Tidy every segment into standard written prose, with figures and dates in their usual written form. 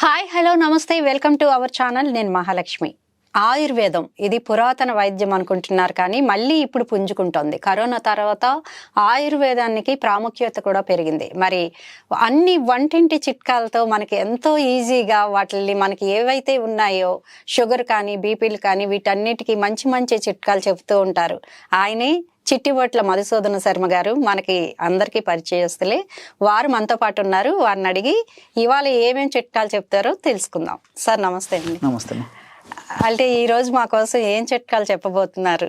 Hi hello నమస్తే welcome to our channel. నేను మహాలక్ష్మి. ఆయుర్వేదం ఇది పురాతన వైద్యం అనుకుంటున్నారు, కానీ మళ్ళీ ఇప్పుడు పుంజుకుంటోంది. కరోనా తర్వాత ఆయుర్వేదానికి ప్రాముఖ్యత కూడా పెరిగింది. మరి అన్ని వంటింటి చిట్కాలతో మనకి ఎంతో ఈజీగా వాటిని మనకి ఏవైతే ఉన్నాయో షుగర్ కానీ బీపీలు కానీ వీటన్నిటికీ మంచి మంచి చిట్కాలు చెబుతూ ఉంటారు. ఆయనే చిట్టిబొట్ల మధుసూదన శర్మ గారు, మనకి అందరికీ పరిచయస్తులే. వారు మనతో పాటు ఉన్నారు. వారిని అడిగి ఇవాళ ఏమేమి చిట్కాలు చెప్తారో తెలుసుకుందాం. సార్ నమస్తే అండి. నమస్తే. అంటే ఈ రోజు మా కోసం ఏం చిట్కాలు చెప్పబోతున్నారు?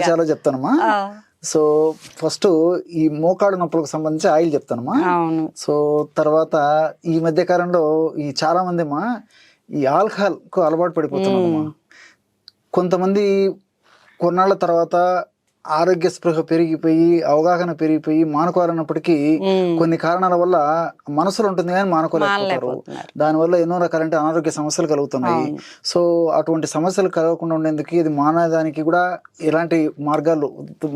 చాలా చెప్తానమ్మా. సో ఫస్ట్ ఈ మోకాడు నొప్పులకు సంబంధించి ఆయిల్ చెప్తానమ్మా. అవును. సో తర్వాత ఈ మధ్య కాలంలో ఈ చాలా మంది అమ్మా ఈ ఆల్కహాల్ కు అలవాటు పడిపోతున్నామమ్మా. కొంతమంది కొన్నాళ్ళ తర్వాత ఆరోగ్య స్పృహ పెరిగిపోయి అవగాహన పెరిగిపోయి మానుకోవాలన్నప్పటికీ కొన్ని కారణాల వల్ల మనసులో ఉంటుంది కానీ మానుకోలేకపోతారు. దానివల్ల ఎన్నో రకాలంటే అనారోగ్య సమస్యలు కలుగుతున్నాయి. సో అటువంటి సమస్యలు కలగకుండా ఉండేందుకు ఇది మానేదానికి కూడా ఎలాంటి మార్గాలు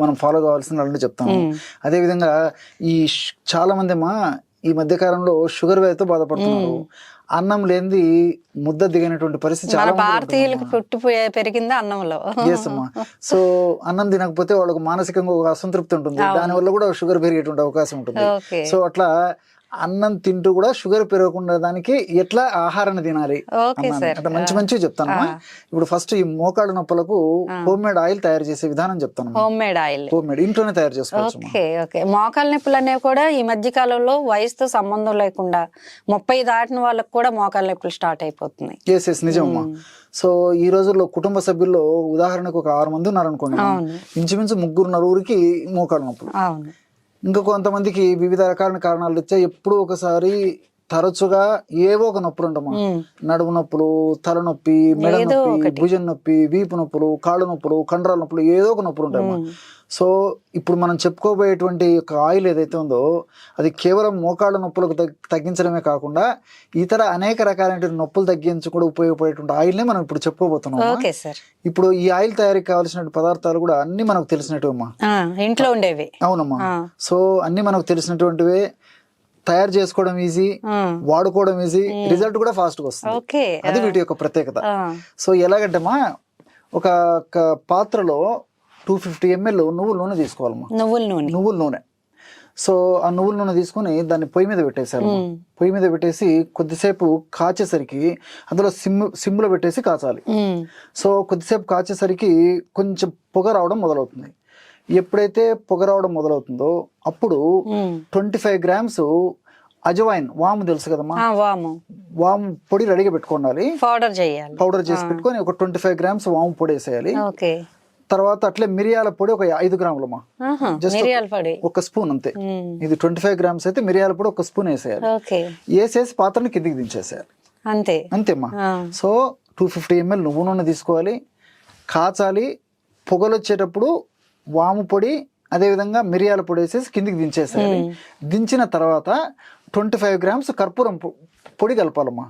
మనం ఫాలో కావాల్సిన వాళ్ళు చెప్తాము. అదేవిధంగా ఈ చాలా మంది అమ్మా ఈ మధ్య కాలంలో షుగర్ వ్యాధితో బాధపడుతున్నారు. అన్నం లేనిది ముద్ద దిగినటువంటి పరిస్థితి చాలా భారతీయులకు పుట్టిపోయే పెరిగింది అన్నంలో. అమ్మా. సో అన్నం తినకపోతే వాళ్ళకు మానసికంగా ఒక అసంతృప్తి ఉంటుంది. దానివల్ల కూడా షుగర్ పెరిగేటువంటి అవకాశం ఉంటుంది. సో అట్లా అన్నం తింటూ కూడా షుగర్ పెరగకుండా దానికి ఎట్లా ఆహారాన్ని తినాలి అంటే మంచి మంచి చెప్తాను. ఇప్పుడు ఫస్ట్ ఈ మోకాడు నొప్పులకు హోమ్ మేడ్ ఆయిల్ తయారు చేసే విధానం చెప్తాను. హోమ్ మేడ్ ఇంట్లోనే తయారు చేసుకోవచ్చు. మోకాళ్ళ నొప్పులు అనేవి కూడా ఈ మధ్య కాలంలో వయసుతో సంబంధం లేకుండా 30 దాటిన వాళ్ళకి కూడా మోకాళ్ళ నొప్పులు స్టార్ట్ అయిపోతున్నాయి. నిజమమ్మా. సో ఈ రోజుల్లో కుటుంబ సభ్యుల్లో ఉదాహరణకు ఒక 6 మంది ఉన్నారనుకోండి, ఇంచుమించు 3 నలుగురికి మోకాడు నొప్పులు. ఇంకా కొంతమందికి వివిధ రకాల కారణాలు వచ్చాయి. ఎప్పుడు ఒకసారి తరచుగా ఏవో ఒక నొప్పులు ఉంటామా. నడుము నొప్పులు, తలనొప్పి, మెడ నొప్పి, భుజం నొప్పి, వీపు నొప్పులు, కాళ్ళు నొప్పులు, కండరాల నొప్పులు, ఏదో ఒక నొప్పులు ఉంటాయమ్మా. సో ఇప్పుడు మనం చెప్పుకోబోయేటువంటి ఒక ఆయిల్ ఏదైతే ఉందో అది కేవలం మోకాళ్ళ నొప్పులకు తగ్గించడమే కాకుండా ఇతర అనేక రకాలైన నొప్పులు తగ్గించి కూడా ఉపయోగపడేటువంటి ఆయిల్నే మనం ఇప్పుడు చెప్పుకోబోతున్నాం. ఇప్పుడు ఈ ఆయిల్ తయారీకి కావాల్సిన పదార్థాలు కూడా అన్ని మనకు తెలిసినట్టువమ్మా, ఇంట్లో ఉండేవి. అవునమ్మా. సో అన్ని మనకు తెలిసినటువంటివే, తయారు చేసుకోవడం ఈజీ, వాడుకోవడం ఈజీ, రిజల్ట్ కూడా ఫాస్ట్ గా వస్తుంది. అది వీటి యొక్క ప్రత్యేకత. సో ఎలాగంటేమా ఒక పాత్రలో 250 ml నువ్వుల నూనె తీసుకోవాలమ్మా. నువ్వుల నూనె. సో ఆ నువ్వుల నూనె తీసుకుని దాన్ని పొయ్యి మీద పెట్టేసారు. పొయ్యి మీద పెట్టేసి కొద్దిసేపు కాచేసరికి అందులో సిమ్లో పెట్టేసి కాచాలి. సో కొద్దిసేపు కాచేసరికి కొంచెం పొగ రావడం మొదలవుతుంది. ఎప్పుడైతే పొగ రావడం మొదలవుతుందో అప్పుడు 25 grams అజవాయిన్, వాము తెలుసు కదమ్మా, వాము పొడి రెడీగా పెట్టుకోవాలి. పౌడర్ చేసి పెట్టుకొని ఒక 25 grams వాము పొడి వేసేయాలి. తర్వాత అట్లే మిరియాల పొడి ఒక 5 గ్రాములమ్మా, జస్ట్ ఒక స్పూన్ అంతే. ఇది 25 grams అయితే మిరియాల పొడి ఒక స్పూన్ వేసేయాలి. వేసేసి పాత్రని కిందికి దించేసేయాలి. అంతేమ్మా. సో 250 ml నువ్వు నూనె తీసుకోవాలి, కాచాలి. పొగలు వచ్చేటప్పుడు వాము పొడి అదేవిధంగా మిరియాల పొడి వేసేసి కిందికి దించేసేయాలి. దించిన తర్వాత 25 grams కర్పూరం పొడి కలపాలమ్మా.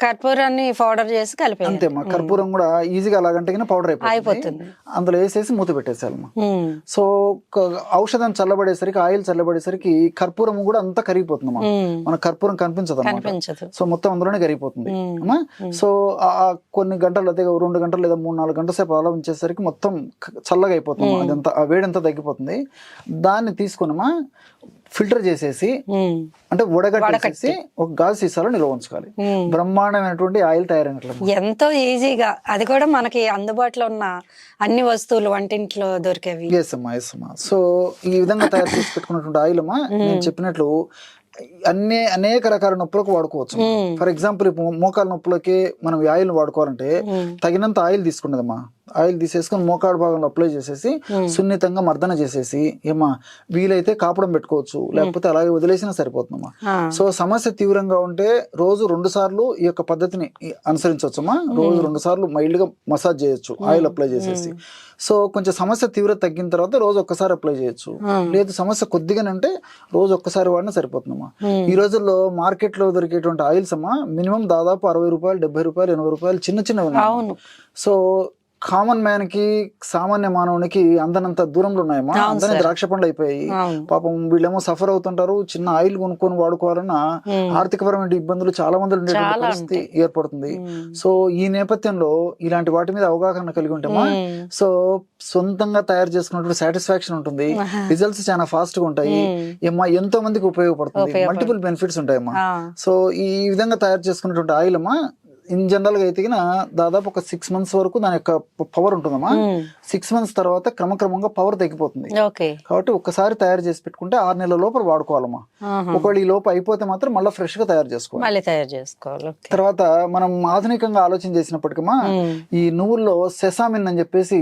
కర్పూరాన్ని పౌడర్ చేసి కలిపి అంతేమ్మా. కర్పూరం కూడా ఈజీగా అలాగంటే పౌడర్ అయిపోతుంది. అందులో వేసేసి మూత పెట్టేసాలమ్మా. సో ఔషధం చల్లబడేసరికి, ఆయిల్ చల్లబడేసరికి కర్పూరం కూడా అంతా కరిగిపోతుందమ్మా. మన కర్పూరం కనిపించదు. సో మొత్తం అందులోనే కరిగిపోతుంది అమ్మా. సో కొన్ని గంటలు అదే 2 గంటలు లేదా 3-4 గంటల సేపు అలా ఉంచేసరికి మొత్తం చల్లగా అయిపోతుంది. అదంతా ఆ వేడంతా తగ్గిపోతుంది. దాన్ని తీసుకున్నామా ఫిల్టర్ చేసేసి అంటే వడగట్టేసి ఒక గాజు సీసాలో నిల్వ ఉంచుకోవాలి. బ్రహ్మాండమైనటువంటి ఆయిల్ తయారైనట్లు ఎంతో ఈజీగా, అది కూడా మనకి అందుబాటులో ఉన్న అన్ని వస్తువులు వంటింట్లో దొరికేవి. అమ్మా. సో ఈ విధంగా తయారు చేసి పెట్టుకున్నటువంటి ఆయిల్ అమ్మా నేను చెప్పినట్లు అనేక రకాల నొప్పులకు వాడుకోవచ్చు. ఫర్ ఎగ్జాంపుల్ ఇప్పుడు మోకాల నొప్పులకి మనం ఈ ఆయిల్ వాడుకోవాలంటే తగినంత ఆయిల్ తీసుకున్నదమ్మా. ఆయిల్ తీసేసుకుని మోకాడు భాగంలో అప్లై చేసేసి సున్నితంగా మర్దన చేసేసి ఏమా వీలైతే కాపడం పెట్టుకోవచ్చు, లేకపోతే అలాగే వదిలేసినా సరిపోతుందమ్మా. సో సమస్య తీవ్రంగా ఉంటే రోజు 2 సార్లు ఈ యొక్క పద్ధతిని అనుసరించవచ్చమ్మా. రోజు 2 సార్లు మైల్డ్ గా మసాజ్ చేయొచ్చు ఆయిల్ అప్లై చేసేసి. సో కొంచెం సమస్య తీవ్రత తగ్గిన తర్వాత రోజు ఒక్కసారి అప్లై చేయొచ్చు. లేదు సమస్య కొద్దిగానంటే రోజు ఒక్కసారి వాడినా సరిపోతుందమ్మా. ఈ రోజుల్లో మార్కెట్ లో దొరికేటువంటి ఆయిల్స్ అమ్మా మినిమం దాదాపు 60 రూపాయలు, 70 రూపాయలు, 80 రూపాయలు చిన్న చిన్నవి. సో కామన్ మ్యాన్ కి సామాన్య మానవునికి అందనంత దూరంలో ఉన్నాయమ్మా. అందరినీ ద్రాక్ష పండ్లు అయిపోయాయి. పాపం వీళ్ళేమో సఫర్ అవుతుంటారు. చిన్న ఆయిల్ కొనుక్కొని వాడుకోవాలన్నా ఆర్థికపరమైన ఇబ్బందులు చాలా మంది ఉండేటువంటి పరిస్థితి ఏర్పడుతుంది. సో ఈ నేపథ్యంలో ఇలాంటి వాటి మీద అవగాహన కలిగి ఉంటామా, సో సొంతంగా తయారు చేసుకున్నటువంటి సాటిస్ఫాక్షన్ ఉంటుంది, రిజల్ట్స్ చాలా ఫాస్ట్ గా ఉంటాయి, ఎంతో మందికి ఉపయోగపడుతుంది, మల్టిపుల్ బెనిఫిట్స్ ఉంటాయమ్మా. సో ఈ విధంగా తయారు చేసుకున్నటువంటి ఆయిల్ అమ్మా ఇన్ జనరల్ గా అయితే దాదాపు ఒక 6 months వరకు దాని యొక్క పవర్ ఉంటుందమ్మా. 6 months తర్వాత క్రమక్రమంగా పవర్ తగ్గిపోతుంది. కాబట్టి ఒక్కసారి తయారు చేసి పెట్టుకుంటే 6 నెలల లోపల వాడుకోవాలమ్మా. ఒకవేళ ఈ లోపు అయిపోతే మాత్రం మళ్ళీ ఫ్రెష్ గా తయారు చేసుకోవాలి. తర్వాత మనం ఆధునికంగా ఆలోచన చేసినప్పటికమ్మా ఈ నువ్వుల్లో సెసామిన్ అని చెప్పేసి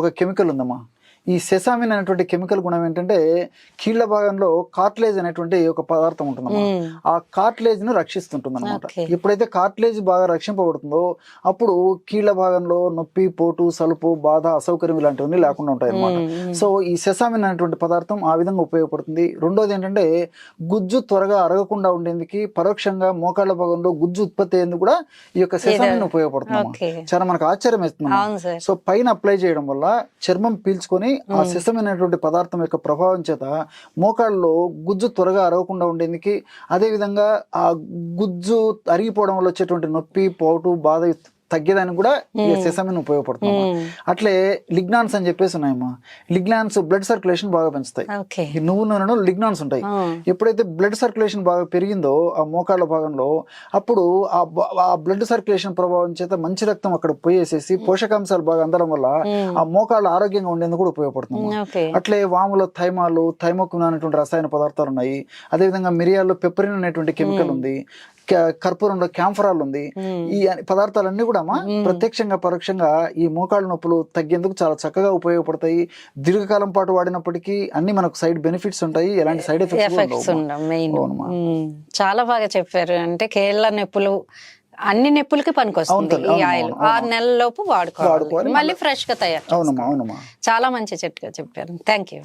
ఒక కెమికల్ ఉందమ్మా. ఈ సెసామిన్ అనేటువంటి కెమికల్ గుణం ఏంటంటే కీళ్ల భాగంలో కార్టిలేజ్ అనేటువంటి ఒక పదార్థం ఉంటుందన్నమాట. ఆ కార్టిలేజ్ ను రక్షిస్తుంటుంది అనమాట. ఎప్పుడైతే కార్టిలేజ్ బాగా రక్షింపబడుతుందో అప్పుడు కీళ్ల భాగంలో నొప్పి, పోటు, సలుపు, బాధ, అసౌకర్యం ఇలాంటివన్నీ లేకుండా ఉంటాయి అనమాట. సో ఈ సెసామిన్ అనేటువంటి పదార్థం ఆ విధంగా ఉపయోగపడుతుంది. రెండోది ఏంటంటే గుజ్జు త్వరగా అరగకుండా ఉండేందుకు పరోక్షంగా మోకాళ్ళ భాగంలో గుజ్జు ఉత్పత్తి అయ్యేందుకు కూడా ఈ యొక్క సెసామిన్ ఉపయోగపడుతుంది. చాలా మనకు ఆశ్చర్యం వేస్తుంది. సో పైన అప్లై చేయడం వల్ల చర్మం పీల్చుకొని ఆ సెసమిన్ అనేటువంటి పదార్థం యొక్క ప్రభావం చేత మోకాళ్ళలో గుజ్జు త్వరగా అరవకుండా ఉండేందుకు, అదే విధంగా ఆ గుజ్జు అరిగిపోవడం వల్ల వచ్చేటువంటి నొప్పి, పోటు, బాధ తగ్గేదానికి కూడా ఈ సెసమిన్ ఉపయోగపడుతుంది. అట్లే లిగ్నాన్స్ అని చెప్పేసి ఉన్నాయమ్మా. లిగ్నాన్స్ బ్లడ్ సర్క్యులేషన్ బాగా పెంచుతాయి. ఈ నువ్వు నూనెలో లిగ్నాన్స్ ఉంటాయి. ఎప్పుడైతే బ్లడ్ సర్క్యులేషన్ బాగా పెరిగిందో ఆ మోకాళ్ళ భాగంలో అప్పుడు ఆ బ్లడ్ సర్క్యులేషన్ ప్రభావం చేత మంచి రక్తం అక్కడ పోయేసేసి పోషకాంశాలు బాగా అందడం వల్ల ఆ మోకాళ్ళు ఆరోగ్యంగా ఉండేందుకు కూడా ఉపయోగపడుతుంది. అట్లే వాములో థైమాలు, థైమోక్విన్ అనేటువంటి రసాయన పదార్థాలు ఉన్నాయి. అదేవిధంగా మిరియాల్లో పెప్పరిన్ అనేటువంటి కెమికల్ ఉంది. కర్పూరంలో క్యాంఫరాల్ ఉంది. ఈ పదార్థాలన్నీ కూడా ప్రత్యక్షంగా పరోక్షంగా ఈ మోకాళ్ళ నొప్పులు తగ్గేందుకు చాలా చక్కగా ఉపయోగపడతాయి. దీర్ఘకాలం పాటు వాడినప్పటికీ అన్ని మనకు సైడ్ బెనిఫిట్స్ ఉంటాయి, ఎలాంటి సైడ్ ఎఫెక్ట్స్ ఉండవు. చాలా బాగా చెప్పారు. అంటే కేళ్ళ నొప్పులు అన్ని నొప్పులకి పనికొస్తుంది ఈ ఆయిల్. 6 నెలల లోపు వాడుకోవాలి, మళ్ళీ ఫ్రెష్ గా తయారు. చాలా మంచి చిట్కా చెప్పారు. Thank you.